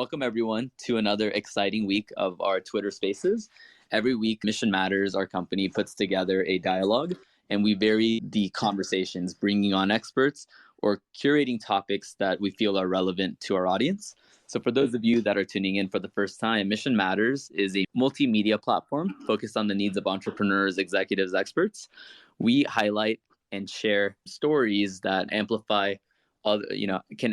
Welcome everyone to another exciting week of our Twitter Spaces. Every week, Mission Matters, our company, puts together a dialogue, and we vary the conversations, bringing on experts or curating topics that we feel are relevant to our audience. So for those of you that are tuning in for the first time, Mission Matters is a multimedia platform focused on the needs of entrepreneurs, executives, experts. We highlight and share stories that can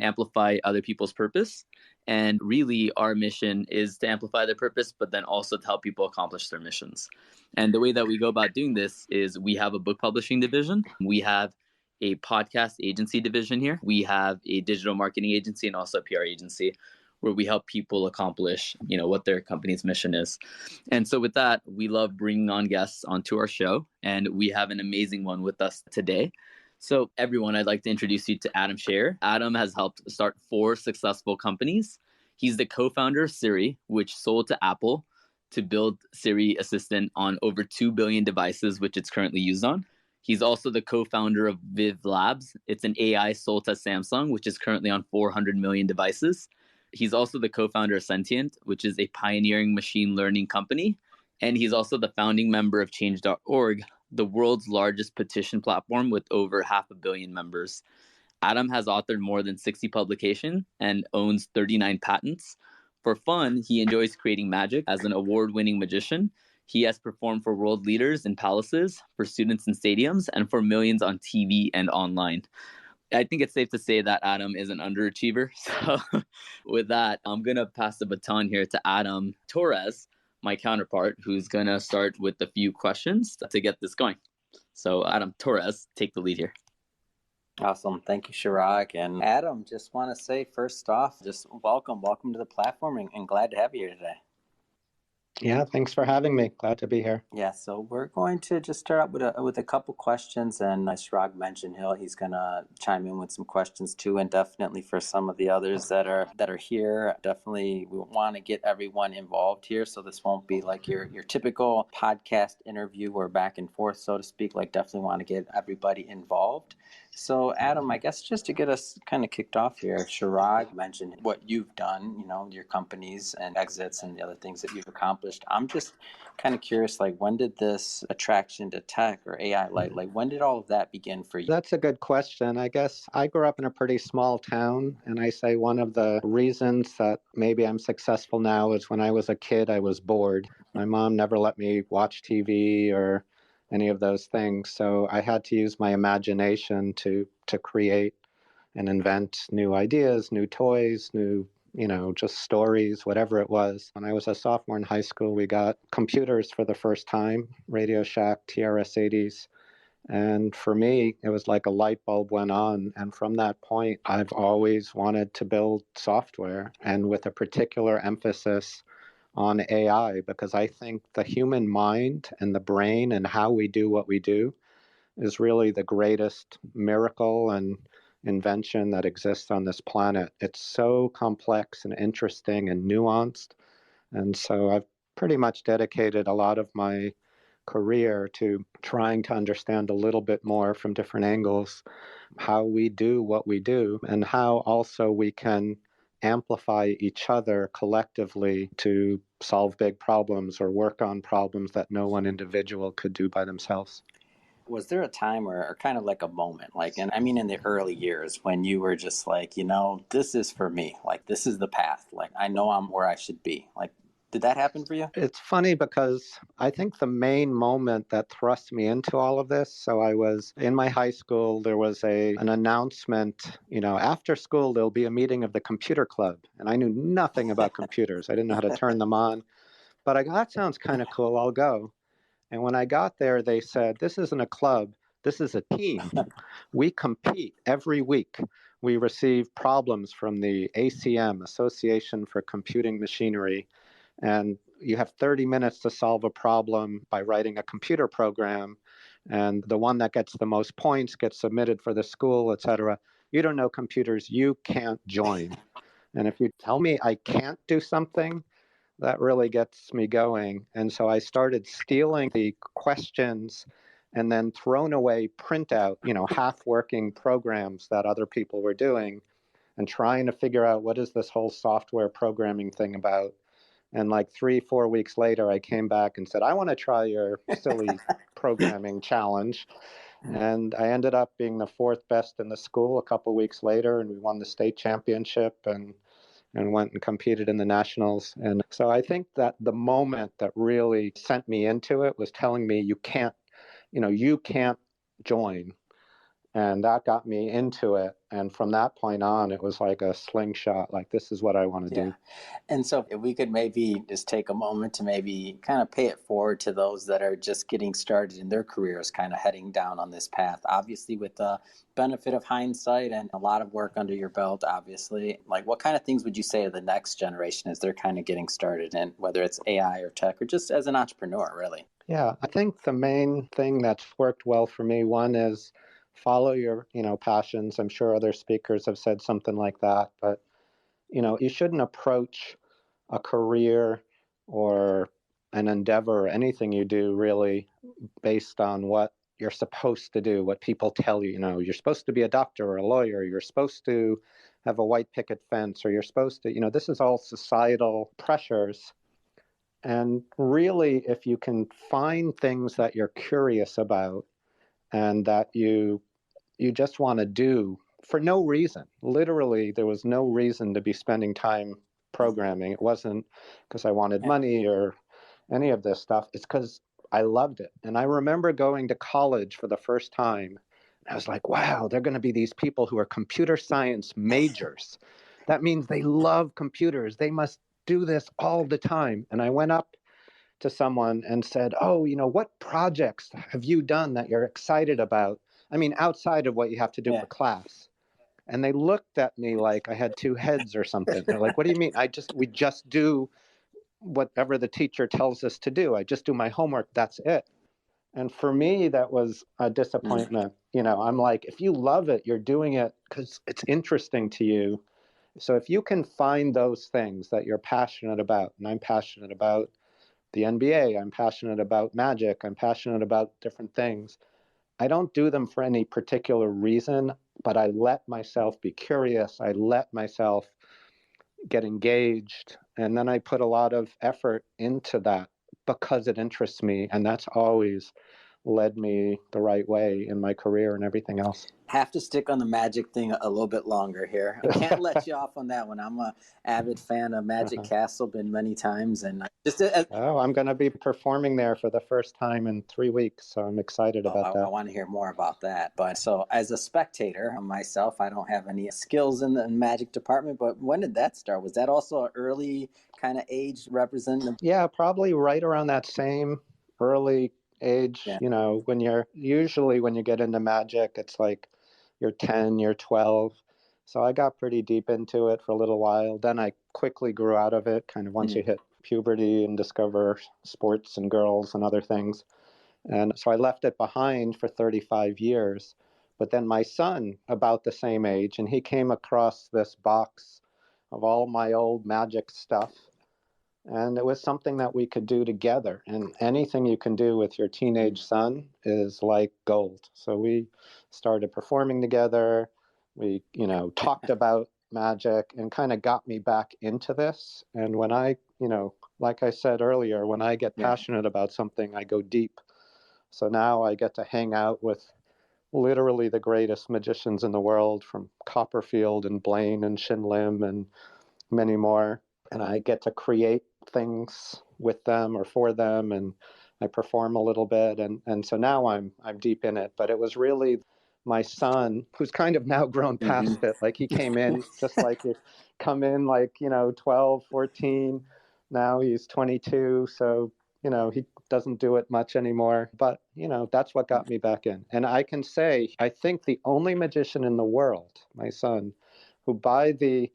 amplify other people's purpose. And really, our mission is to amplify their purpose, but then also to help people accomplish their missions. And the way that we go about doing this is we have a book publishing division. We have a podcast agency division here. We have a digital marketing agency and also a PR agency where we help people accomplish, what their company's mission is. And so with that, we love bringing on guests onto our show. And we have an amazing one with us today. So everyone, I'd like to introduce you to Adam Cheyer. Adam has helped start 4 successful companies. He's the co-founder of Siri, which sold to Apple to build Siri Assistant on over 2 billion devices, which it's currently used on. He's also the co-founder of Viv Labs. It's an AI sold to Samsung, which is currently on 400 million devices. He's also the co-founder of Sentient, which is a pioneering machine learning company. And he's also the founding member of Change.org, the world's largest petition platform with over 500 million members. Adam has authored more than 60 publications and owns 39 patents. For fun, he enjoys creating magic as an award-winning magician. He has performed for world leaders in palaces, for students in stadiums, and for millions on TV and online. I think it's safe to say that Adam is an underachiever. So with that, I'm going to pass the baton here to Adam Torres, my counterpart, who's going to start with a few questions to get this going. So Adam Torres, take the lead here. Awesome. Thank you, Chirag. And Adam, just want to say first off, just welcome to the platform and glad to have you here today. Yeah, thanks for having me. Glad to be here. Yeah, so we're going to just start out with a couple questions, and as Chirag mentioned, he's going to chime in with some questions too, and definitely for some of the others that are here, definitely we want to get everyone involved here, so this won't be like your typical podcast interview or back and forth, so to speak. Like, definitely want to get everybody involved. So, Adam, I guess just to get us kind of kicked off here, Chirag mentioned what you've done, your companies and exits and the other things that you've accomplished. I'm just kind of curious, like, when did this attraction to tech or AI, like when did all of that begin for you? That's a good question. I guess I grew up in a pretty small town, and I say one of the reasons that maybe I'm successful now is when I was a kid, I was bored. My mom never let me watch TV or any of those things. So I had to use my imagination to create and invent new ideas, new toys, new, just stories, whatever it was. When I was a sophomore in high school, we got computers for the first time, Radio Shack, TRS-80s. And for me, it was like a light bulb went on. And from that point, I've always wanted to build software, and with a particular emphasis on AI, because I think the human mind and the brain and how we do what we do is really the greatest miracle and invention that exists on this planet. It's so complex and interesting and nuanced. And so I've pretty much dedicated a lot of my career to trying to understand a little bit more from different angles how we do what we do, and how also we can amplify each other collectively to solve big problems or work on problems that no one individual could do by themselves. Was there a time or kind of like a moment, like, and I mean in the early years, when you were just like, this is for me, like, this is the path, like, I know I'm where I should be? Like, did that happen for you? It's funny because I think the main moment that thrust me into all of this, so I was in my high school, there was an announcement, after school, there'll be a meeting of the computer club. And I knew nothing about computers. I didn't know how to turn them on. But I go, that sounds kind of cool. I'll go. And when I got there, they said, this isn't a club. This is a team. We compete every week. We receive problems from the ACM, Association for Computing Machinery. And you have 30 minutes to solve a problem by writing a computer program. And the one that gets the most points gets submitted for the school, et cetera. You don't know computers, you can't join. And if you tell me I can't do something, that really gets me going. And so I started stealing the questions and then thrown away printout, half-working programs that other people were doing. and trying to figure out what is this whole software programming thing about. And like 3-4 weeks later, I came back and said, I want to try your silly programming challenge. And I ended up being the fourth best in the school a couple weeks later, and we won the state championship and went and competed in the nationals. And so I think that the moment that really sent me into it was telling me you can't join. And that got me into it. And from that point on, it was like a slingshot, like, this is what I want to do. And so if we could maybe just take a moment to maybe kind of pay it forward to those that are just getting started in their careers, kind of heading down on this path, obviously with the benefit of hindsight and a lot of work under your belt, obviously, like what kind of things would you say to the next generation as they're kind of getting started in, whether it's AI or tech or just as an entrepreneur, really? Yeah, I think the main thing that's worked well for me, one is follow your, passions. I'm sure other speakers have said something like that, but, you shouldn't approach a career or an endeavor or anything you do really based on what you're supposed to do, what people tell you. You're supposed to be a doctor or a lawyer, you're supposed to have a white picket fence, or you're supposed to, this is all societal pressures. And really, if you can find things that you're curious about and that you just want to do for no reason. Literally, there was no reason to be spending time programming. It wasn't because I wanted money or any of this stuff. It's because I loved it. And I remember going to college for the first time. I was like, wow, they're going to be these people who are computer science majors. That means they love computers. They must do this all the time. And I went up to someone and said, oh, what projects have you done that you're excited about? I mean, outside of what you have to do for class. And they looked at me like I had two heads or something. They're like, what do you mean? We just do whatever the teacher tells us to do. I just do my homework. That's it. And for me, that was a disappointment. I'm like, if you love it, you're doing it because it's interesting to you. So if you can find those things that you're passionate about, and I'm passionate about the NBA, I'm passionate about magic, I'm passionate about different things. I don't do them for any particular reason, but I let myself be curious. I let myself get engaged. And then I put a lot of effort into that because it interests me. And that's always led me the right way in my career and everything else. Have to stick on the magic thing a little bit longer here. I can't let you off on that one. I'm a avid fan of Magic Castle, been many times, and I'm going to be performing there for the first time in 3 weeks, so I'm excited about that. I want to hear more about that. But so, as a spectator myself, I don't have any skills in the magic department. But when did that start? Was that also an early kind of age representative? Yeah, probably right around that same early age. When you get into magic, it's like you're 10, you're 12. So I got pretty deep into it for a little while. Then I quickly grew out of it, kind of once you hit puberty and discover sports and girls and other things. And so I left it behind for 35 years. But then my son, about the same age, and he came across this box of all my old magic stuff. And it was something that we could do together. And anything you can do with your teenage son is like gold. So we started performing together. We, talked about magic and kind of got me back into this. And when I, like I said earlier, when I get passionate about something, I go deep. So now I get to hang out with literally the greatest magicians in the world, from Copperfield and Blaine and Shin Lim and many more. And I get to create things with them or for them, and I perform a little bit. And so now I'm deep in it. But it was really my son, who's kind of now grown past it. Like, he came in just like you come in, like, 12, 14. Now he's 22. So, he doesn't do it much anymore. But, that's what got me back in. And I can say, I think the only magician in the world, my son, who by the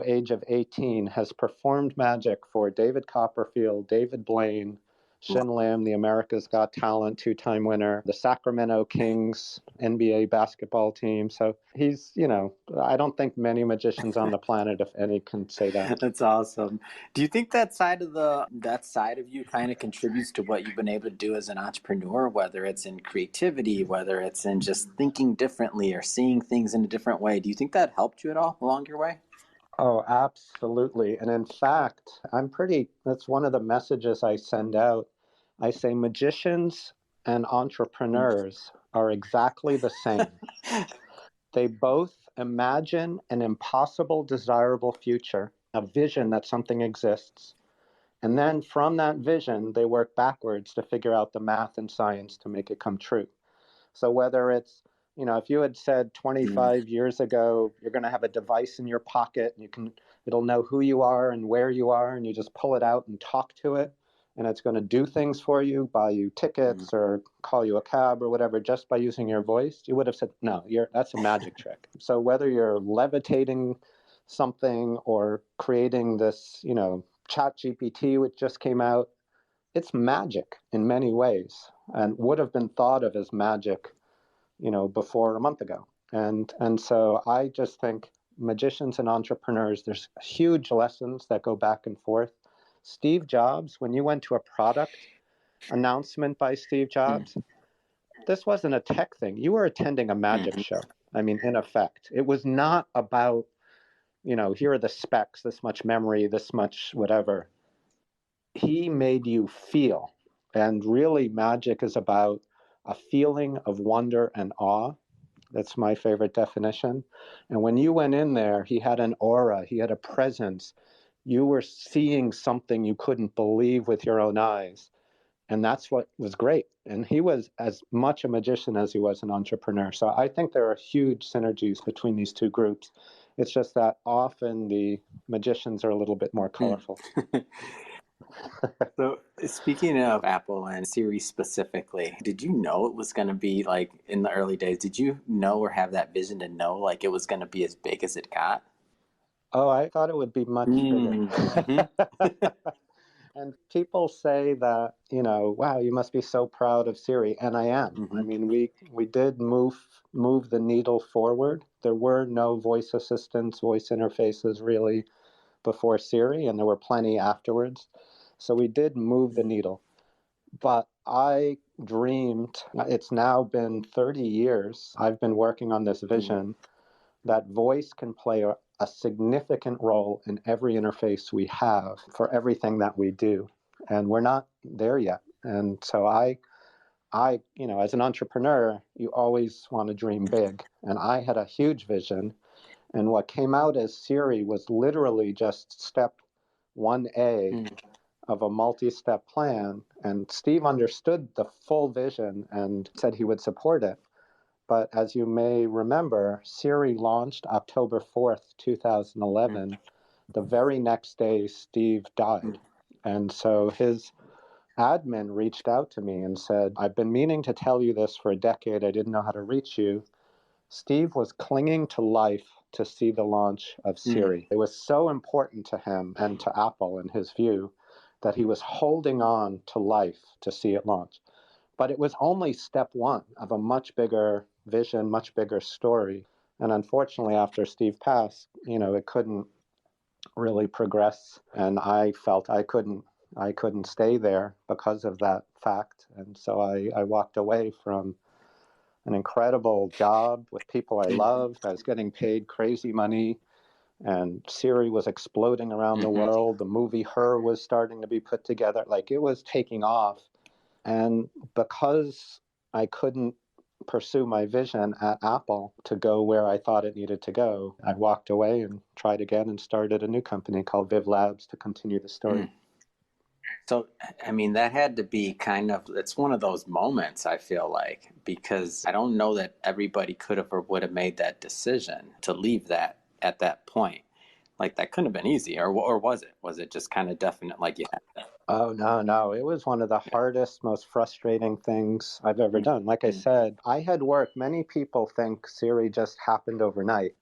age of 18 has performed magic for David Copperfield, David Blaine, Shin Lim, the America's Got Talent 2-time winner, the Sacramento Kings NBA basketball team. So he's, I don't think many magicians on the planet, if any, can say that. That's awesome. Do you think that side of you kind of contributes to what you've been able to do as an entrepreneur, whether it's in creativity, whether it's in just thinking differently or seeing things in a different way? Do you think that helped you at all along your way? Oh, absolutely. And in fact, that's one of the messages I send out. I say magicians and entrepreneurs are exactly the same. They both imagine an impossible, desirable future, a vision that something exists. And then from that vision, they work backwards to figure out the math and science to make it come true. So whether it's, if you had said 25 years ago, you're going to have a device in your pocket and it'll know who you are and where you are, and you just pull it out and talk to it, and it's going to do things for you, buy you tickets or call you a cab or whatever, just by using your voice, you would have said, no, that's a magic trick. So whether you're levitating something or creating this, Chat GPT, which just came out, it's magic in many ways and would have been thought of as magic, before a month ago. And so I just think magicians and entrepreneurs, there's huge lessons that go back and forth. Steve Jobs, when you went to a product announcement by Steve Jobs, this wasn't a tech thing. You were attending a magic show. I mean, in effect, it was not about, here are the specs, this much memory, this much whatever. He made you feel. And really, magic is about a feeling of wonder and awe. That's my favorite definition. And when you went in there, he had an aura, he had a presence. You were seeing something you couldn't believe with your own eyes. And that's what was great. And he was as much a magician as he was an entrepreneur. So I think there are huge synergies between these two groups. It's just that often the magicians are a little bit more colorful. So speaking of Apple and Siri specifically, did you know it was going to be like in the early days? Did you know or have that vision to know like it was going to be as big as it got? Oh, I thought it would be much bigger. And people say that, wow, you must be so proud of Siri. And I am. I mean, we did move the needle forward. There were no voice assistants, voice interfaces really before Siri, and there were plenty afterwards. So we did move the needle. But I dreamed, it's now been 30 years, I've been working on this vision that voice can play a significant role in every interface we have for everything that we do. And we're not there yet. And so I, as an entrepreneur, you always want to dream big. And I had a huge vision. And what came out as Siri was literally just step 1A of a multi-step plan. And Steve understood the full vision and said he would support it. But as you may remember, Siri launched October 4th, 2011. The very next day, Steve died. And so his admin reached out to me and said, I've been meaning to tell you this for a decade. I didn't know how to reach you. Steve was clinging to life to see the launch of Siri. It was so important to him and to Apple, in his view, that he was holding on to life to see it launch. But it was only step one of a much bigger vision, much bigger story. And unfortunately, after Steve passed, it couldn't really progress. And I felt I couldn't stay there because of that fact. And so I walked away from an incredible job with people I loved. I was getting paid crazy money. And Siri was exploding around the world. The movie Her was starting to be put together. Like, it was taking off. And because I couldn't pursue my vision at Apple to go where I thought it needed to go, I walked away and tried again and started a new company called Viv Labs to continue the story. So, I mean, that had to be it's one of those moments, I feel like, because I don't know that everybody could have or would have made that decision to leave that at that point. Like, that couldn't have been easy, or was it? Was it just kind of definite, like you had that? Oh, no. It was one of the hardest, most frustrating things I've ever done. Like I said, I had worked. Many people think Siri just happened overnight.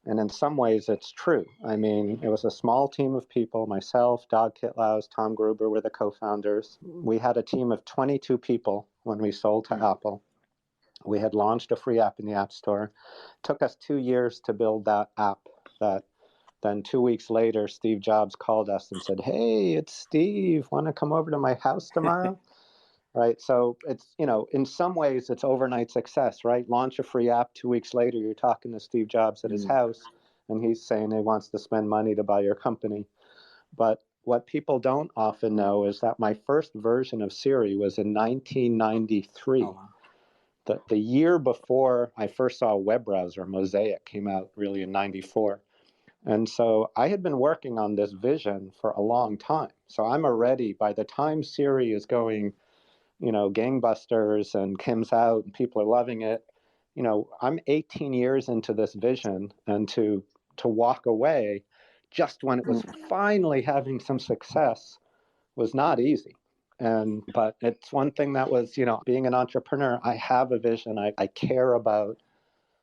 And in some ways, it's true. I mean, it was a small team of people. Myself, Dag Kitlaus, Tom Gruber were the co-founders. We had a team of 22 people when we sold to Apple. We had launched a free app in the App Store. It took us 2 years to build that app. That then 2 weeks later, Steve Jobs called us and said, "Hey, it's Steve. Want to come over to my house tomorrow?" Right. So it's, in some ways it's overnight success, right? Launch a free app. 2 weeks later, you're talking to Steve Jobs at his house and he's saying he wants to spend money to buy your company. But what people don't often know is that my first version of Siri was in 1993. Oh, wow. The year before I first saw a web browser, Mosaic, came out really in 94. And so I had been working on this vision for a long time. So I'm already, by the time Siri is going gangbusters and Kim's out and people are loving it, I'm 18 years into this vision, and to walk away just when it was finally having some success was not easy. But it's one thing that was, being an entrepreneur, I have a vision. I care about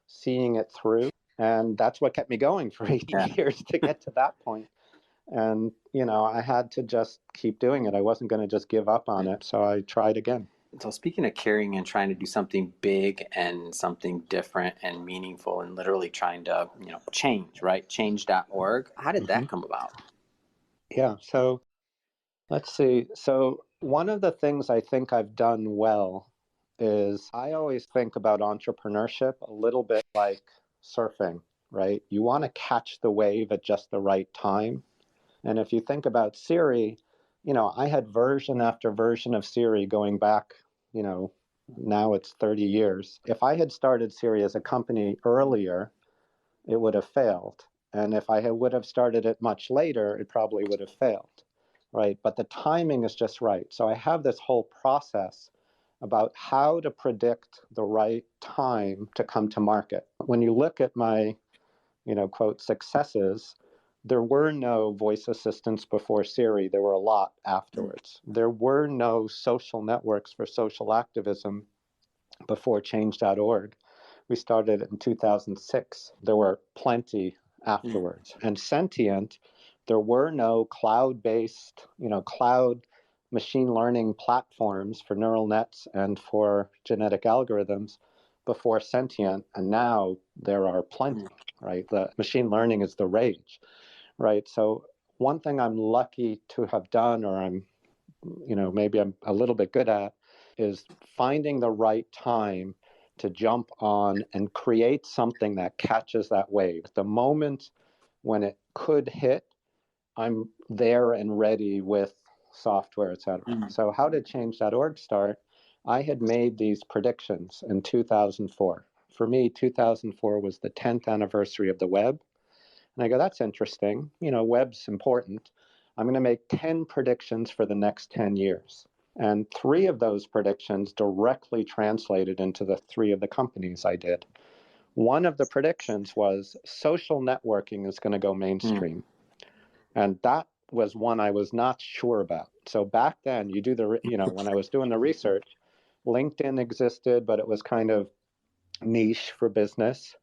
seeing it through. And that's what kept me going for 18 years to get to that point. And, I had to just keep doing it. I wasn't going to just give up on it. So I tried again. So speaking of caring and trying to do something big and something different and meaningful and literally trying to, change, right? Change.org. How did that come about? Yeah. So let's see. So one of the things I think I've done well is I always think about entrepreneurship a little bit like surfing, right? You want to catch the wave at just the right time. And if you think about Siri, I had version after version of Siri going back, now it's 30 years. If I had started Siri as a company earlier, it would have failed. And if I would have started it much later, it probably would have failed, right? But the timing is just right. So I have this whole process about how to predict the right time to come to market. When you look at my, quote, successes, there were no voice assistants before Siri. There were a lot afterwards. There were no social networks for social activism before change.org. We started in 2006. There were plenty afterwards. And Sentient, there were no cloud-based, cloud machine learning platforms for neural nets and for genetic algorithms before Sentient. And now there are plenty, right? The machine learning is the rage, right? So one thing I'm lucky to have done, or maybe I'm a little bit good at, is finding the right time to jump on and create something that catches that wave. At the moment when it could hit, I'm there and ready with software, et cetera. So how did change.org start? I had made these predictions in 2004. For me, 2004 was the 10th anniversary of the web. And I go, that's interesting. Web's important. I'm going to make 10 predictions for the next 10 years. And 3 of those predictions directly translated into the 3 of the companies I did. One of the predictions was social networking is going to go mainstream. And that was one I was not sure about. So back then, when I was doing the research, LinkedIn existed, but it was kind of niche for business.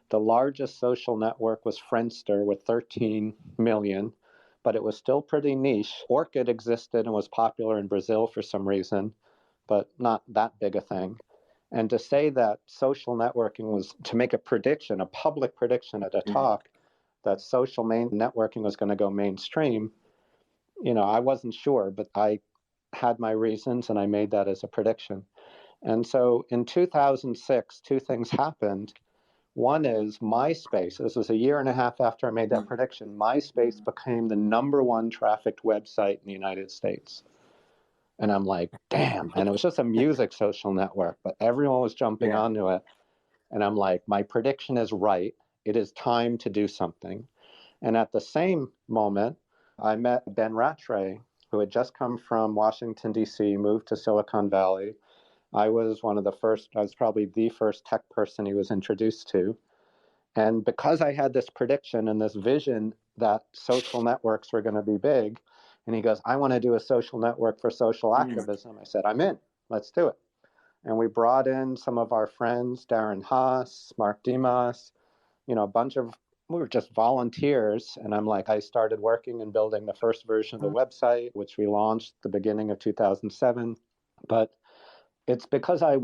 The largest social network was Friendster with 13 million, but it was still pretty niche. Orkut existed and was popular in Brazil for some reason, but not that big a thing. And to say that social networking was, to make a prediction, a public prediction at a talk, that social networking was going to go mainstream, I wasn't sure, but I had my reasons and I made that as a prediction. And so in 2006, 2 things happened. One is MySpace. This was a year and a half after I made that prediction. MySpace became the #1 trafficked website in the United States. And I'm like, damn. And it was just a music social network, but everyone was jumping onto it. And I'm like, my prediction is right. It is time to do something. And at the same moment, I met Ben Rattray, who had just come from Washington, D.C., moved to Silicon Valley. I was probably the first tech person he was introduced to. And because I had this prediction and this vision that social networks were going to be big, and he goes, I want to do a social network for social activism. I said, I'm in. Let's do it. And we brought in some of our friends, Darren Haas, Mark Dimas, a bunch of we were just volunteers. And I'm like, I started working and building the first version of the website, which we launched the beginning of 2007. But it's because I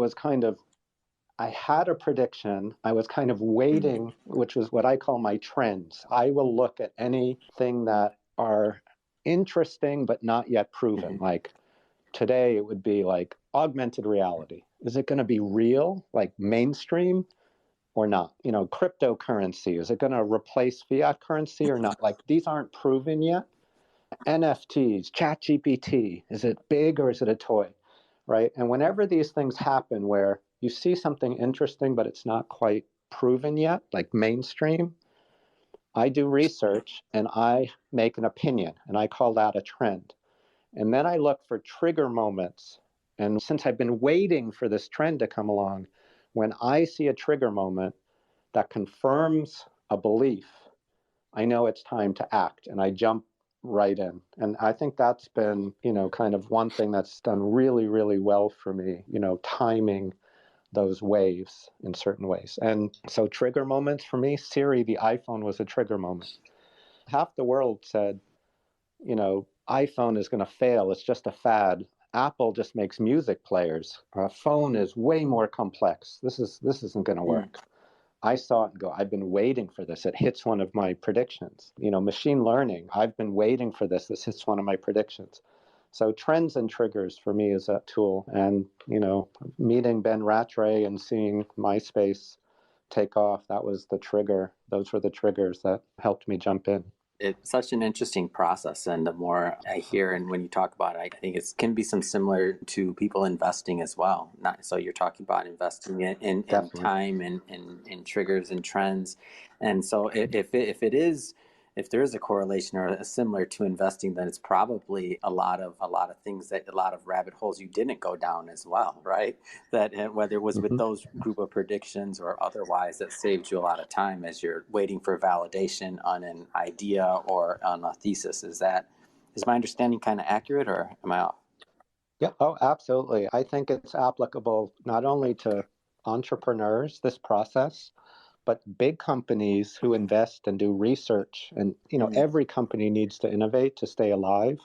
had a prediction. I was kind of waiting, which was what I call my trends. I will look at anything that are interesting but not yet proven. Like today, it would be like augmented reality. Is it going to be real, like mainstream, or not? Cryptocurrency, is it going to replace fiat currency or not? Like these aren't proven yet. NFTs, ChatGPT, is it big or is it a toy? Right? And whenever these things happen where you see something interesting, but it's not quite proven yet, like mainstream, I do research and I make an opinion, and I call that a trend. And then I look for trigger moments. And since I've been waiting for this trend to come along, when I see a trigger moment that confirms a belief, I know it's time to act, and I jump right in. And I think that's been, kind of one thing that's done really, really well for me, timing those waves in certain ways. And so trigger moments for me, Siri, the iPhone, was a trigger moment. Half the world said, iPhone is going to fail. It's just a fad. Apple just makes music players. A phone is way more complex. This isn't going to work. I saw it and go, I've been waiting for this. It hits one of my predictions. Machine learning, I've been waiting for this. This hits one of my predictions. So trends and triggers for me is a tool. And, meeting Ben Rattray and seeing MySpace take off, that was the trigger. Those were the triggers that helped me jump in. It's such an interesting process, and the more I hear and when you talk about it, I think it can be some similar to people investing as well. So you're talking about investing in time and in triggers and trends, and so if there is a correlation or a similar to investing, then it's probably a lot of things, that a lot of rabbit holes you didn't go down as well, right? That whether it was with those group of predictions or otherwise, that saved you a lot of time as you're waiting for validation on an idea or on a thesis. Is my understanding kind of accurate, or am I off? Yeah, oh, absolutely. I think it's applicable not only to entrepreneurs, this process, but big companies who invest and do research. And, every company needs to innovate to stay alive.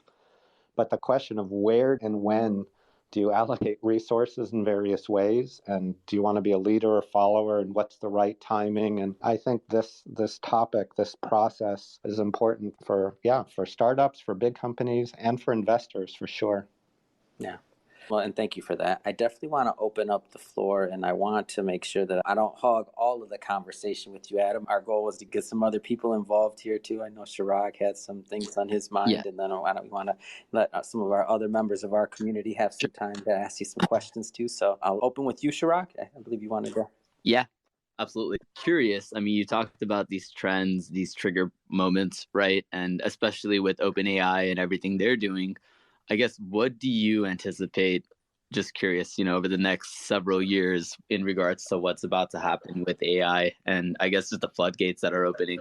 But the question of where and when do you allocate resources in various ways? And do you want to be a leader or follower? And what's the right timing? And I think this topic, this process is important for startups, for big companies, and for investors for sure. Yeah. Well, and thank you for that. I definitely want to open up the floor, and I want to make sure that I don't hog all of the conversation with you, Adam. Our goal was to get some other people involved here too. I know Chirag had some things on his mind, and then we want to let some of our other members of our community have some time to ask you some questions too. So I'll open with you, Chirag. I believe you want to go. Yeah, absolutely. Curious. I mean, you talked about these trends, these trigger moments, right? And especially with OpenAI and everything they're doing, I guess, what do you anticipate, just curious, over the next several years in regards to what's about to happen with AI and I guess just the floodgates that are opening?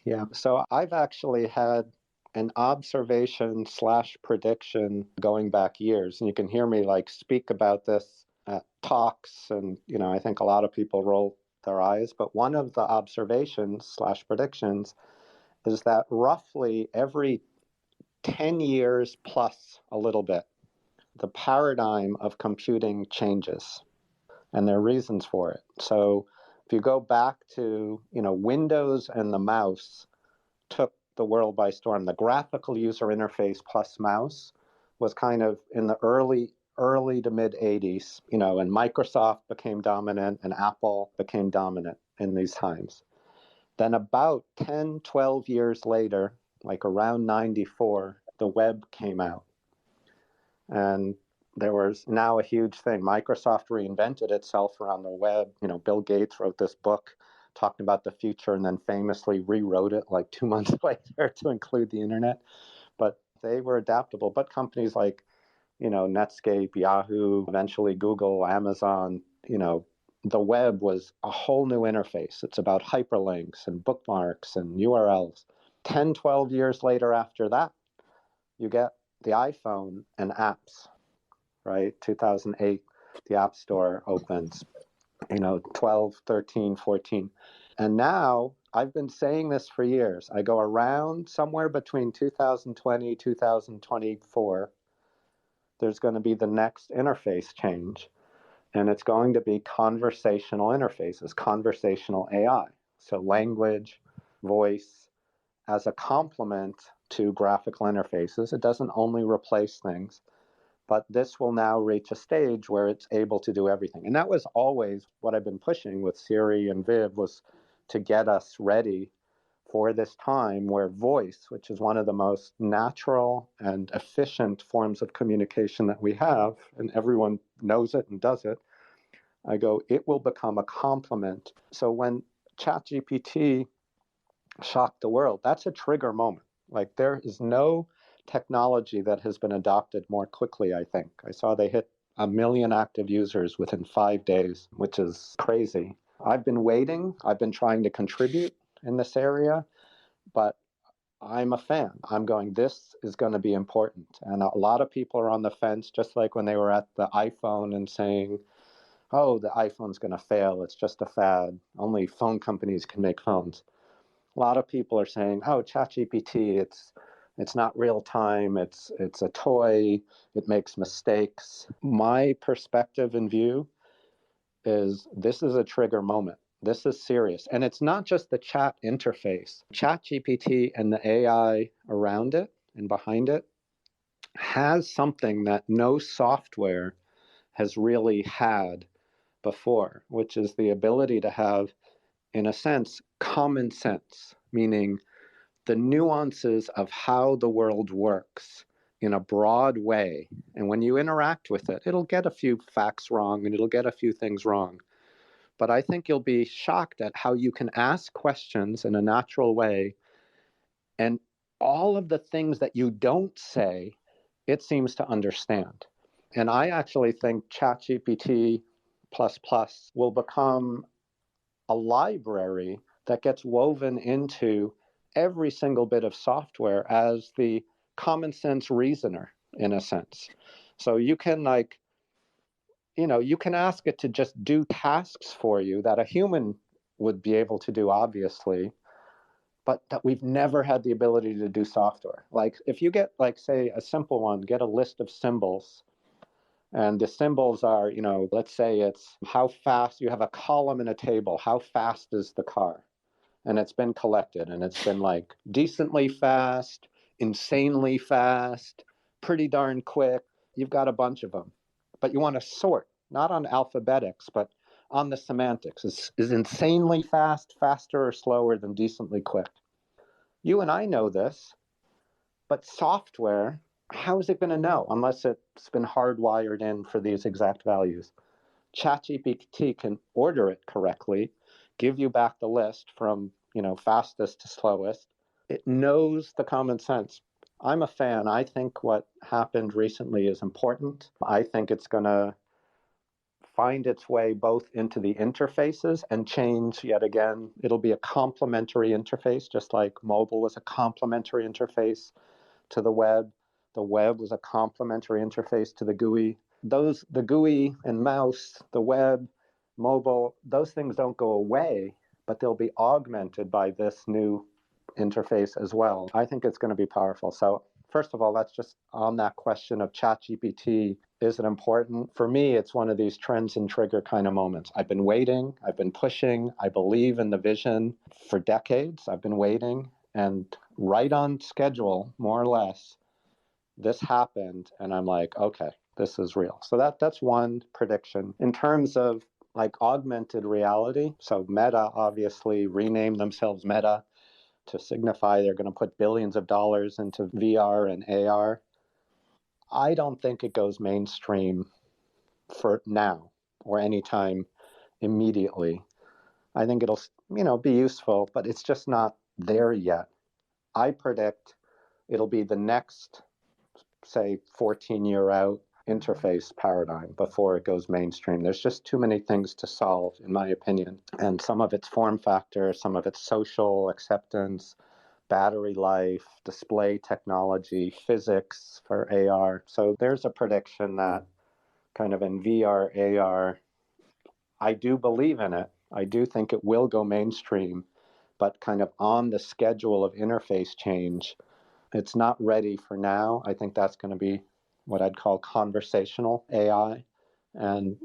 Yeah, so I've actually had an observation / prediction going back years. And you can hear me speak about this at talks. And, I think a lot of people roll their eyes. But one of the observations / predictions is that roughly every 10 years plus a little bit, the paradigm of computing changes, and there are reasons for it. So if you go back to, Windows and the mouse took the world by storm. The graphical user interface plus mouse was kind of in the early to mid 80s, and Microsoft became dominant and Apple became dominant in these times. Then about 10, 12 years later, like around 94, the web came out. And there was now a huge thing. Microsoft reinvented itself around the web. Bill Gates wrote this book talking about the future and then famously rewrote it like 2 months later to include the internet. But they were adaptable. But companies like, Netscape, Yahoo, eventually Google, Amazon, the web was a whole new interface. It's about hyperlinks and bookmarks and URLs. 10, 12 years later after that, you get the iPhone and apps, right? 2008, the App Store opens, 12, 13, 14. And now I've been saying this for years. I go around somewhere between 2020, 2024, there's going to be the next interface change. And it's going to be conversational interfaces, conversational AI. So language, voice, as a complement to graphical interfaces. It doesn't only replace things, but this will now reach a stage where it's able to do everything. And that was always what I've been pushing with Siri and Viv, was to get us ready for this time where voice, which is one of the most natural and efficient forms of communication that we have, and everyone knows it and does it, I go, it will become a complement. So when ChatGPT shocked the world, that's a trigger moment. Like, there is no technology that has been adopted more quickly, I think. I saw they hit 1 million active users within 5 days, which is crazy. I've been waiting. I've been trying to contribute in this area, but I'm a fan. I'm going, this is going to be important. And a lot of people are on the fence, just like when they were at the iPhone and saying, oh, the iPhone's going to fail. It's just a fad. Only phone companies can make phones. A lot of people are saying, oh, ChatGPT, it's not real time. It's a toy. It makes mistakes. My perspective and view is this is a trigger moment. This is serious. And it's not just the chat interface. ChatGPT and the AI around it and behind it has something that no software has really had before, which is the ability to have, in a sense, common sense, meaning the nuances of how the world works in a broad way. And when you interact with it, it'll get a few facts wrong and it'll get a few things wrong. But I think you'll be shocked at how you can ask questions in a natural way, and all of the things that you don't say, it seems to understand. And I actually think ChatGPT will become a library that gets woven into every single bit of software as the common sense reasoner, in a sense. So you can you can ask it to just do tasks for you that a human would be able to do, obviously, but that we've never had the ability to do software. Like, if you get, like, say, a simple one, get a list of symbols, and the symbols are, let's say it's how fast, you have a column in a table, how fast is the car? And it's been collected, and it's been like decently fast, insanely fast, pretty darn quick. You've got a bunch of them. But you want to sort, not on alphabetics, but on the semantics. Is insanely fast faster or slower than decently quick? You and I know this, but software, how is it going to know unless it's been hardwired in for these exact values? ChatGPT can order it correctly, give you back the list from, fastest to slowest. It knows the common sense. I'm a fan. I think what happened recently is important. I think it's going to find its way both into the interfaces and change yet again. It'll be a complementary interface, just like mobile was a complementary interface to the web. The web was a complementary interface to the GUI. The GUI and mouse, the web, mobile, those things don't go away, but they'll be augmented by this new interface as well. I think it's going to be powerful. So first of all, that's just on that question of ChatGPT. Is it important? For me, it's one of these trends and trigger kind of moments. I've been waiting. I've been pushing. I believe in the vision for decades. I've been waiting, and right on schedule, more or less, this happened, and I'm like, okay, this is real. So that's one prediction. In terms of like augmented reality, so Meta obviously renamed themselves Meta to signify they're going to put billions of dollars into VR and AR. I don't think it goes mainstream for now or anytime immediately. I think it'll, be useful, but it's just not there yet. I predict it'll be the next, say, 14-year out interface paradigm before it goes mainstream. There's just too many things to solve, in my opinion. And some of it's form factor, some of it's social acceptance, battery life, display technology, physics for AR. So there's a prediction that kind of in VR, AR, I do believe in it. I do think it will go mainstream, but kind of on the schedule of interface change. It's not ready for now. I think that's going to be what I'd call conversational AI. And,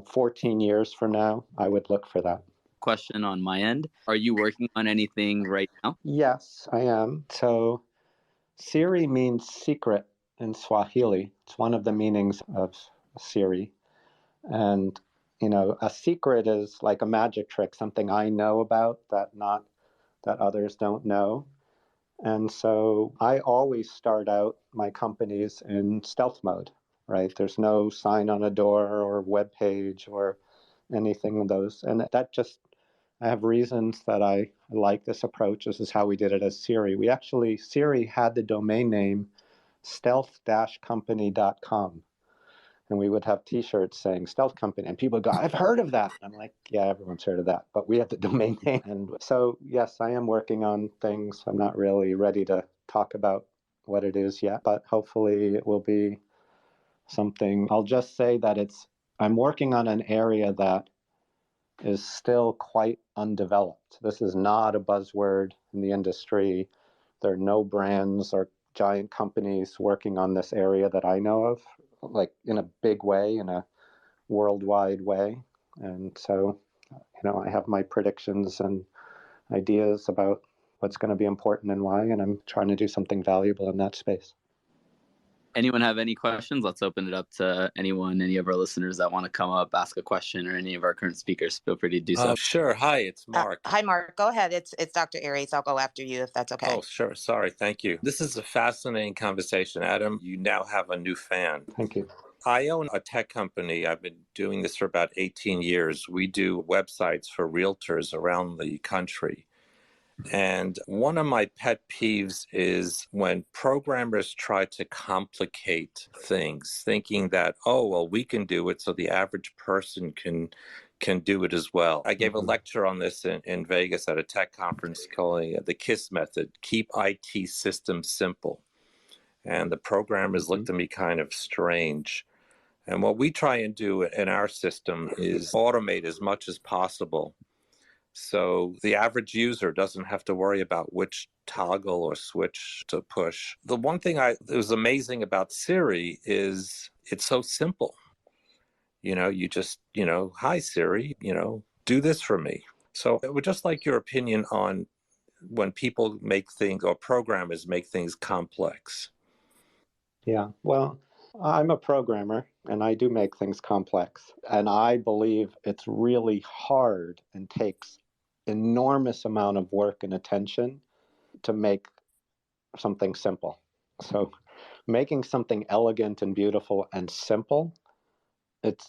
14 years from now, I would look for that. Question on my end. Are you working on anything right now? Yes, I am. So Siri means secret in Swahili. It's one of the meanings of Siri. And, a secret is like a magic trick, something I know about that others don't know. And so I always start out my companies in stealth mode, right? There's no sign on a door or web page or anything of those. And I have reasons that I like this approach. This is how we did it as Siri. Siri had the domain name stealth-company.com. And we would have T-shirts saying Stealth Company, and people would go, I've heard of that. I'm like, yeah, everyone's heard of that, but we have the domain name. And so, yes, I am working on things. I'm not really ready to talk about what it is yet, but hopefully it will be something. I'll just say that I'm working on an area that is still quite undeveloped. This is not a buzzword in the industry. There are no brands or giant companies working on this area that I know of, like in a big way, in a worldwide way. And so, I have my predictions and ideas about what's going to be important and why, and I'm trying to do something valuable in that space. Anyone have any questions? Let's open it up to anyone, any of our listeners that want to come up, ask a question, or any of our current speakers. Feel free to do so. Sure. Hi, it's Mark. Hi, Mark. Go ahead. It's Dr. Aries. I'll go after you if that's okay. Oh, sure. Sorry. Thank you. This is a fascinating conversation. Adam, you now have a new fan. Thank you. I own a tech company. I've been doing this for about 18 years. We do websites for realtors around the country. And one of my pet peeves is when programmers try to complicate things, thinking that, oh, well, we can do it, so the average person can do it as well. I gave a lecture on this in Vegas at a tech conference calling it the KISS method, keep IT systems simple. And the programmers looked at me kind of strange. And what we try and do in our system is automate as much as possible, so the average user doesn't have to worry about which toggle or switch to push. The one thing that was amazing about Siri is it's so simple. You just, hi Siri, do this for me. So I would just like your opinion on when people make things or programmers make things complex. Yeah, well, I'm a programmer and I do make things complex. And I believe it's really hard and takes enormous amount of work and attention to make something simple. So making something elegant and beautiful and simple, it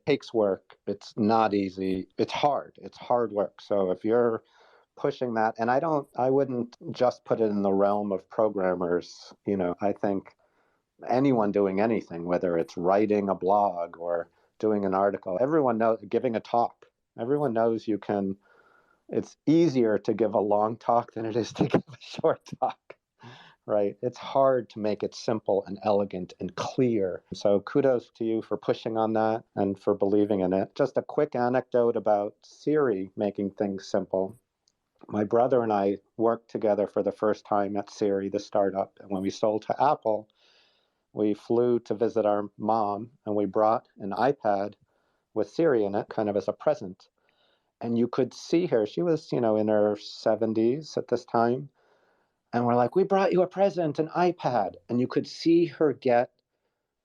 takes work. It's not easy. It's hard work. So if you're pushing that, and I wouldn't just put it in the realm of programmers, I think anyone doing anything, whether it's writing a blog or doing an article, everyone knows, giving a talk, everyone knows it's easier to give a long talk than it is to give a short talk, right? It's hard to make it simple and elegant and clear. So kudos to you for pushing on that and for believing in it. Just a quick anecdote about Siri making things simple. My brother and I worked together for the first time at Siri, the startup. And when we sold to Apple, we flew to visit our mom and we brought an iPad with Siri in it, kind of as a present. And you could see her. She was, in her 70s at this time. And we're like, we brought you a present, an iPad. And you could see her get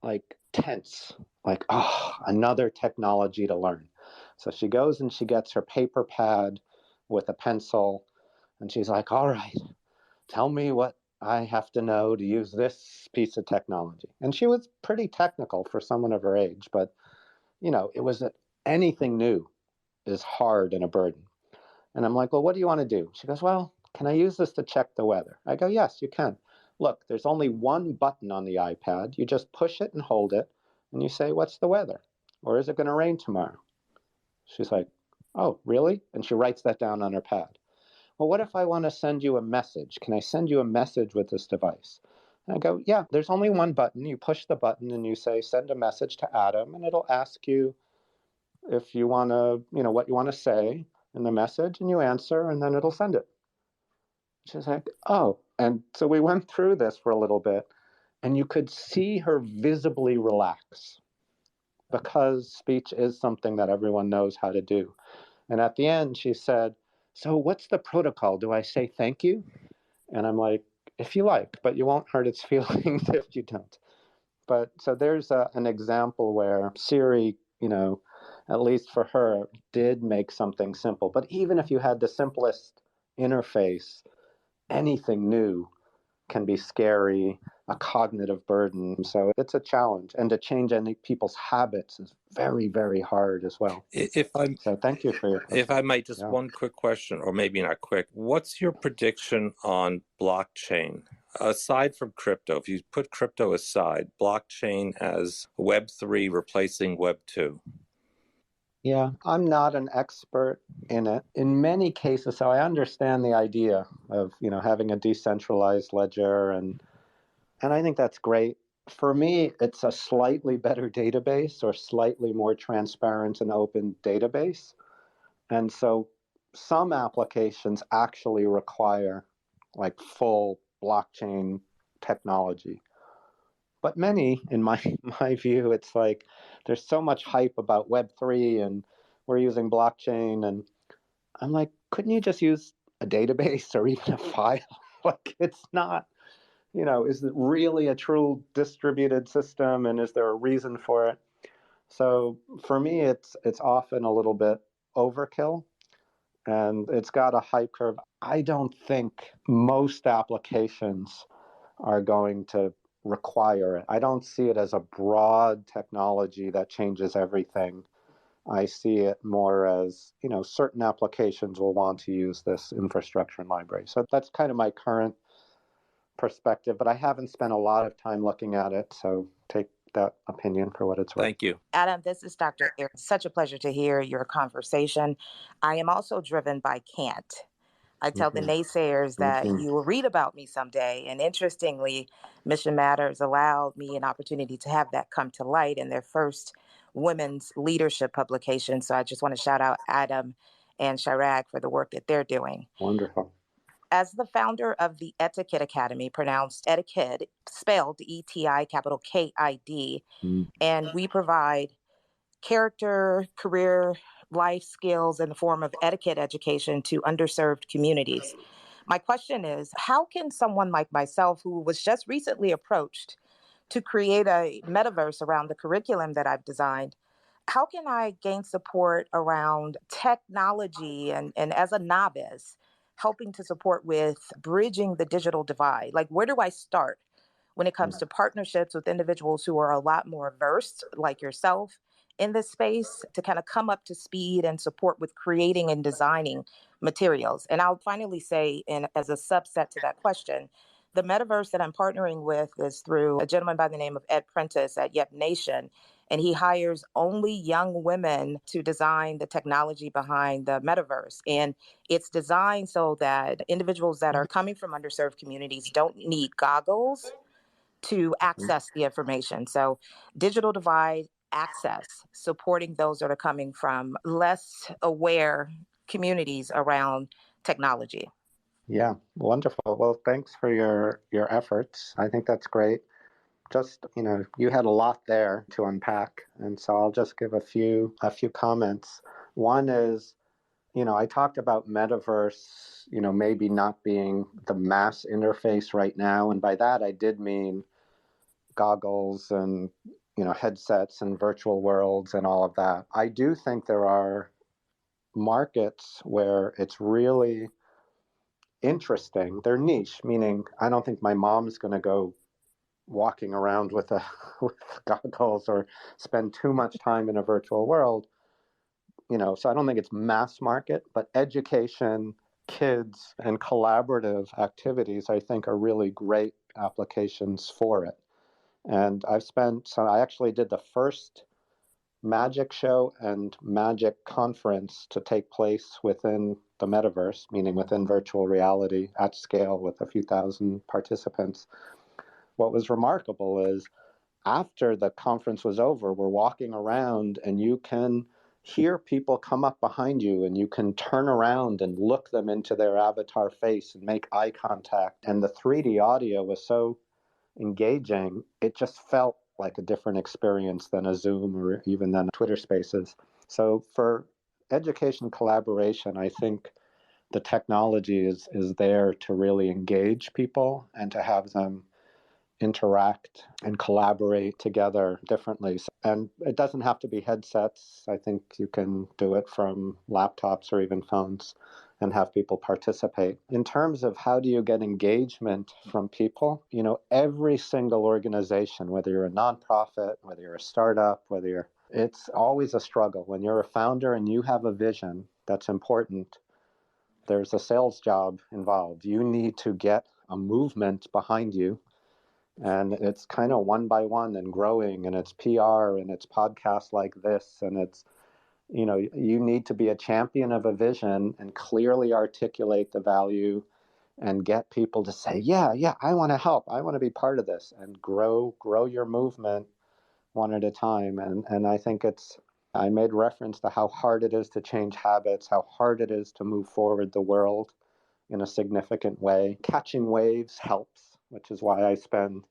like tense, like, oh, another technology to learn. So she goes and she gets her paper pad with a pencil. And she's like, all right, tell me what I have to know to use this piece of technology. And she was pretty technical for someone of her age. But, it was anything new is hard and a burden. And I'm like, well, what do you want to do? She goes, well, can I use this to check the weather? I go, yes, you can. Look, there's only one button on the iPad. You just push it and hold it, and you say, what's the weather? Or is it going to rain tomorrow? She's like, oh, really? And she writes that down on her pad. Well, what if I want to send you a message? Can I send you a message with this device? And I go, yeah, there's only one button. You push the button and you say, send a message to Adam, and it'll ask you if you want to, what you want to say, in the message and you answer and then it'll send it. She's like, oh. And so we went through this for a little bit and you could see her visibly relax because speech is something that everyone knows how to do. And at the end, she said, so what's the protocol? Do I say thank you? And I'm like, if you like, but you won't hurt its feelings if you don't. But so there's an example where Siri, at least for her, did make something simple. But even if you had the simplest interface, anything new can be scary, a cognitive burden. So it's a challenge. And to change any people's habits is very, very hard as well. So thank you for your question. If I might, just one quick question, or maybe not quick. What's your prediction on blockchain? Aside from crypto, if you put crypto aside, blockchain as Web3 replacing Web2. Yeah, I'm not an expert in it. In many cases, so I understand the idea of, having a decentralized ledger, and I think that's great. For me, it's a slightly better database or slightly more transparent and open database. And so some applications actually require like full blockchain technology. But many, in my view, it's like there's so much hype about Web3 and we're using blockchain. And I'm like, couldn't you just use a database or even a file? Like, it's not, is it really a true distributed system? And is there a reason for it? So for me, it's often a little bit overkill and it's got a hype curve. I don't think most applications are going to require it. I don't see it as a broad technology that changes everything. I see it more as, certain applications will want to use this infrastructure and library. So that's kind of my current perspective, but I haven't spent a lot of time looking at it. So take that opinion for what it's worth. Thank you. Adam, this is Dr. Eric. Such a pleasure to hear your conversation. I am also driven by can't. I tell the naysayers that you will read about me someday. And interestingly, Mission Matters allowed me an opportunity to have that come to light in their first women's leadership publication. So I just want to shout out Adam and Chirag for the work that they're doing. Wonderful. As the founder of the Etiquette Academy, pronounced etiquette, spelled ETI, capital KID, and we provide character, career, life skills in the form of etiquette education to underserved communities. My question is, how can someone like myself, who was just recently approached to create a metaverse around the curriculum that I've designed, how can I gain support around technology and as a novice, helping to support with bridging the digital divide? Like, where do I start when it comes to partnerships with individuals who are a lot more versed, like yourself, in this space, to kind of come up to speed and support with creating and designing materials? And I'll finally say, as a subset to that question, the metaverse that I'm partnering with is through a gentleman by the name of Ed Prentice at Yep Nation. And he hires only young women to design the technology behind the metaverse. And it's designed so that individuals that are coming from underserved communities don't need goggles to access the information. So digital divide access, supporting those that are coming from less aware communities around technology. Yeah, wonderful. Well, thanks for your efforts. I think that's great. Just, you had a lot there to unpack. And so I'll just give a few comments. One is, I talked about metaverse, maybe not being the mass interface right now. And by that, I did mean goggles and, headsets and virtual worlds and all of that. I do think there are markets where it's really interesting. They're niche, meaning I don't think my mom's going to go walking around with goggles or spend too much time in a virtual world, so I don't think it's mass market, but education, kids, and collaborative activities, I think, are really great applications for it. And I actually did the first magic show and magic conference to take place within the metaverse, meaning within virtual reality at scale with a few thousand participants. What was remarkable is after the conference was over, we're walking around and you can hear people come up behind you and you can turn around and look them into their avatar face and make eye contact. And the 3D audio was so engaging, it just felt like a different experience than a Zoom or even than Twitter Spaces. So for education collaboration, I think the technology is there to really engage people and to have them interact and collaborate together differently. And it doesn't have to be headsets. I think you can do it from laptops or even phones and have people participate. In terms of how do you get engagement from people, every single organization, whether you're a nonprofit, whether you're a startup, it's always a struggle. When you're a founder and you have a vision that's important, there's a sales job involved. You need to get a movement behind you. And it's kind of one by one and growing, and it's PR and it's podcasts like this. And it's, you need to be a champion of a vision and clearly articulate the value and get people to say, yeah, I want to help. I want to be part of this, and grow your movement one at a time. And I think I made reference to how hard it is to change habits, how hard it is to move forward the world in a significant way. Catching waves helps, which is why I spend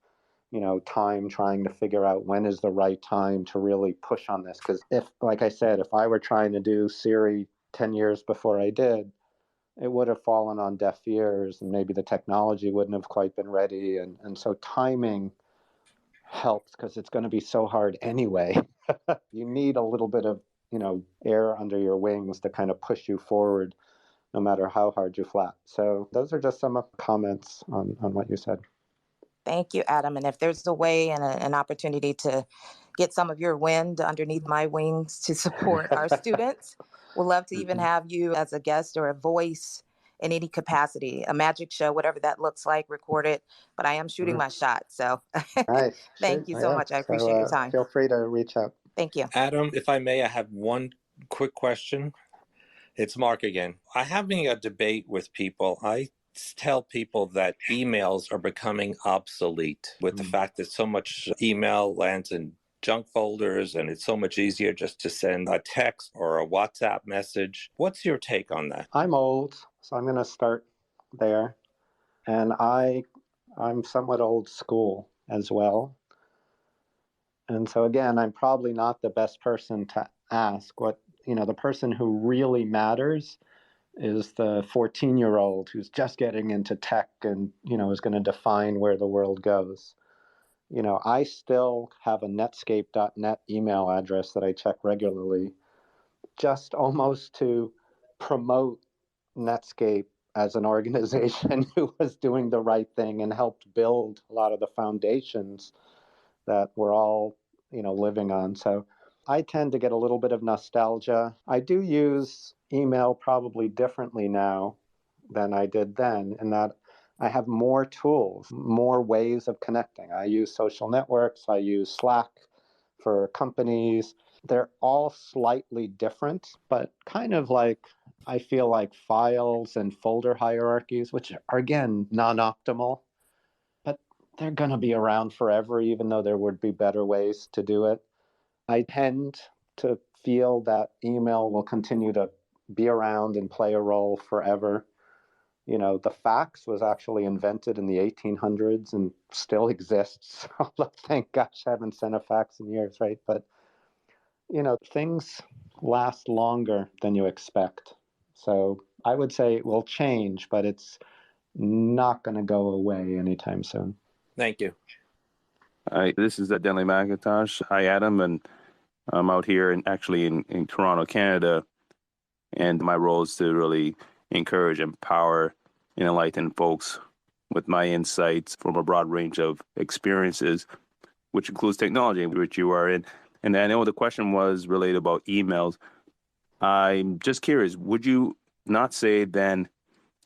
time trying to figure out when is the right time to really push on this. Because like I said, if I were trying to do Siri 10 years before I did, it would have fallen on deaf ears, and maybe the technology wouldn't have quite been ready. And so timing helps, because it's going to be so hard anyway. You need a little bit of, air under your wings to kind of push you forward, no matter how hard you flap. So those are just some comments on what you said. Thank you, Adam. And if there's a way and an opportunity to get some of your wind underneath my wings to support our students, we'd love to even have you as a guest or a voice in any capacity, a magic show, whatever that looks like, record it. But I am shooting my shot. So nice. Thank you so much. I appreciate your time. Feel free to reach out. Thank you. Adam, if I may, I have one quick question. It's Mark again. I'm having a debate with people. I tell people that emails are becoming obsolete with the fact that so much email lands in junk folders, and it's so much easier just to send a text or a WhatsApp message. What's your take on that? I'm old, so I'm going to start there. And I'm somewhat old school as well. And so again, I'm probably not the best person to ask. What, the person who really matters is the 14-year-old who's just getting into tech and, is going to define where the world goes. I still have a netscape.net email address that I check regularly, just almost to promote Netscape as an organization who was doing the right thing and helped build a lot of the foundations that we're all, living on. So I tend to get a little bit of nostalgia. I do use email probably differently now than I did then, in that I have more tools, more ways of connecting. I use social networks. I use Slack for companies. They're all slightly different, but kind of like, I feel like files and folder hierarchies, which are, again, non-optimal, but they're going to be around forever, even though there would be better ways to do it. I tend to feel that email will continue to be around and play a role forever. The fax was actually invented in the 1800s and still exists. Thank gosh, I haven't sent a fax in years, right? But, things last longer than you expect. So I would say it will change, but it's not going to go away anytime soon. Thank you. Hi, this is Denley McIntosh. Hi, Adam, and I'm out here in Toronto, Canada, and my role is to really encourage, empower, and enlighten folks with my insights from a broad range of experiences, which includes technology, which you are in. And I know the question was related about emails. I'm just curious, would you not say then,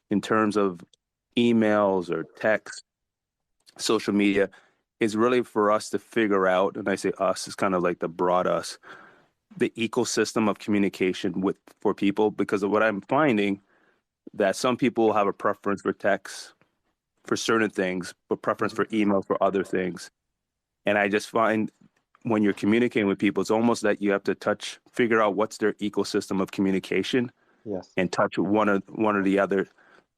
in terms of emails or text, social media, is really for us to figure out, and I say us, it's kind of like the broad us, the ecosystem of communication for people? Because of what I'm finding, that some people have a preference for text for certain things, but preference for email for other things. And I just find when you're communicating with people, it's almost that you have to figure out what's their ecosystem of communication. Yes. And touch one or the other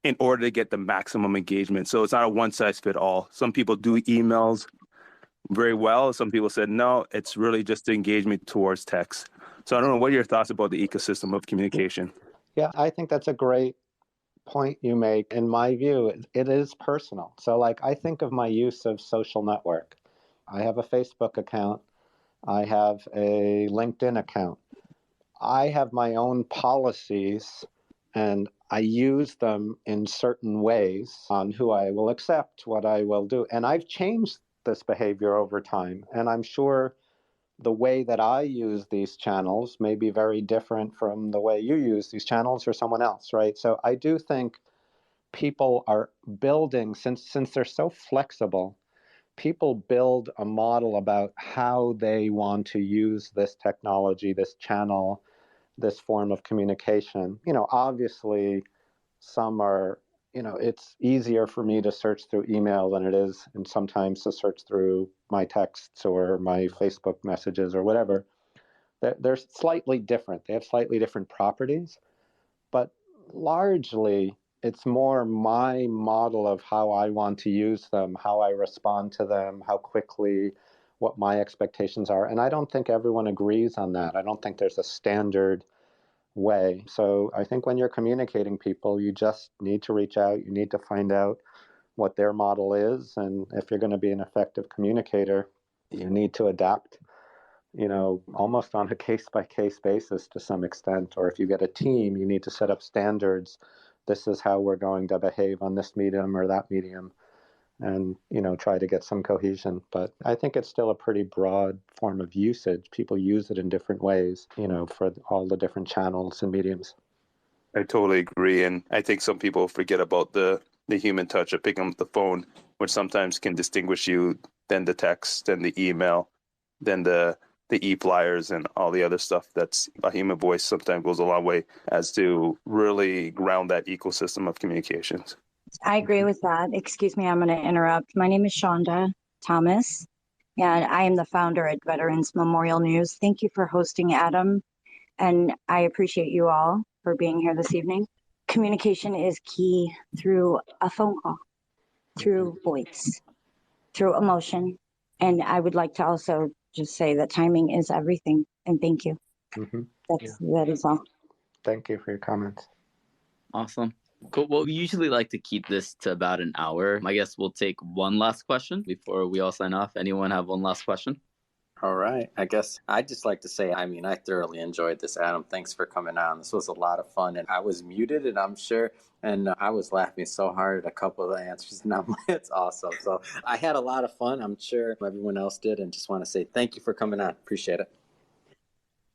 in order to get the maximum engagement. So it's not a one size fit all. Some people do emails very well. Some people said, no, it's really just the engagement towards text. So I don't know, what are your thoughts about the ecosystem of communication? Yeah, I think that's a great point you make. In my view, it is personal. So like, I think of my use of social network. I have a Facebook account. I have a LinkedIn account. I have my own policies and I use them in certain ways on who I will accept, what I will do. And I've changed this behavior over time. And I'm sure the way that I use these channels may be very different from the way you use these channels or someone else, right? So I do think people are building, since they're so flexible, people build a model about how they want to use this technology, this channel, this form of communication. Obviously, some are, it's easier for me to search through email than it is, and sometimes to search through my texts or my Facebook messages or whatever. They're slightly different. They have slightly different properties, but largely it's more my model of how I want to use them, how I respond to them, how quickly, what my expectations are. And I don't think everyone agrees on that. I don't think there's a standard way. So I think when you're communicating people, you just need to reach out. You need to find out what their model is. And if you're going to be an effective communicator, you need to adapt, almost on a case-by-case basis to some extent. Or if you get a team, you need to set up standards. This is how we're going to behave on this medium or that medium, and try to get some cohesion. But I think it's still a pretty broad form of usage. People use it in different ways, for all the different channels and mediums. I totally agree. And I think some people forget about the human touch of picking up the phone, which sometimes can distinguish you than the text and the email, than the e-flyers and all the other stuff. That's a human voice sometimes goes a long way as to really ground that ecosystem of communications. I agree with that. Excuse me, I'm going to interrupt. My name is Shonda Thomas, and I am the founder at Veterans Memorial News. Thank you for hosting, Adam, and I appreciate you all for being here this evening. Communication is key through a phone call, through voice, through emotion, and I would like to also just say that timing is everything, and thank you. Mm-hmm. That is all. Thank you for your comments. Awesome. Cool. Well, we usually like to keep this to about an hour. I guess we'll take one last question before we all sign off. Anyone have one last question? All right. I guess I'd just like to say, I thoroughly enjoyed this, Adam. Thanks for coming on. This was a lot of fun. And I was muted, and I'm sure, and I was laughing so hard at a couple of the answers, and it's awesome. So I had a lot of fun. I'm sure everyone else did, and just want to say thank you for coming on. Appreciate it.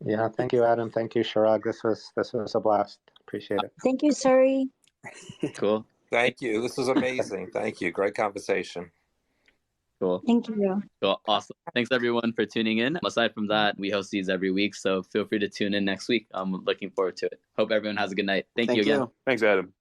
Yeah, thank you, Adam. Thank you, Chirag. This was a blast. Appreciate it. Thank you, Suri. Cool. Thank you. This was amazing. Thank you. Great conversation. Cool. Thank you. Cool. Awesome. Thanks everyone for tuning in. Aside from that, we host these every week, so feel free to tune in next week. I'm looking forward to it. Hope everyone has a good night. Thank you again. Thanks, Adam.